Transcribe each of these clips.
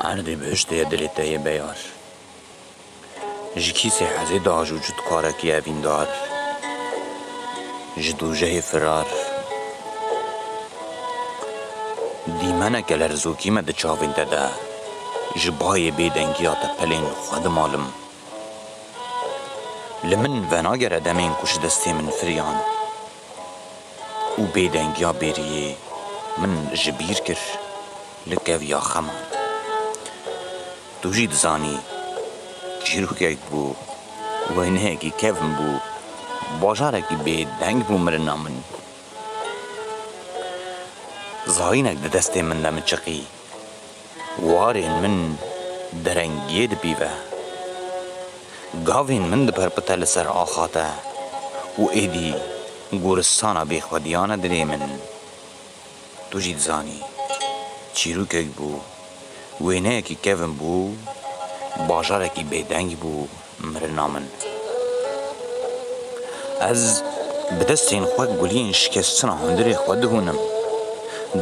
مردی بهشتی دلیته یه بیار جکی سی حزی داج وجود کارکی اوین دار جدوجه فرار دیمنه که لرزوکی مده چاوین داده جبای بیدنگی آتا پلین خود مالم لمن وناگر دمین کش دستی من فریان او بیدنگی ها بیریه من جبیر کر لکویا خمان تو جید زانی چیروکیک بو وینه کی کفن بو باجاره کی بیدنگ بو مرنا من زاینک ده دستی من دم چقی وارین من درنگی ده بیوه گاوین من ده پرپتل سر آخاته و ایدی گورستانا بیخودیانه دلی من تو جید زانی چیروکیک بو وینه کی کفن بو باجاره کی بیدنگ بو مرنا من از بدستین خود گلین شکستنا هندری خود هونم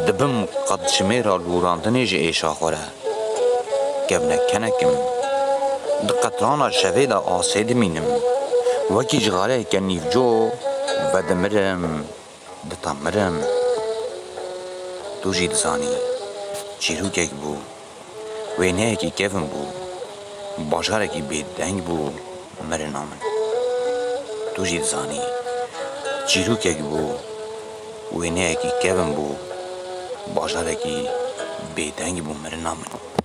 دبم قد شمیرا لوراندنی جه ایشا خوره گبنه کنکم دقترانا شوید آسید مینم وکی جغاله که نیفجو و دمرم دتامرم تو جید زانی چیروکک بو وینه کی کفن بو باجاره کی بیدنگ بو مرنا من تو جید زانی چیروکک بو وینه کی کفن بو باجاره کی بیدنگ بو مرنا من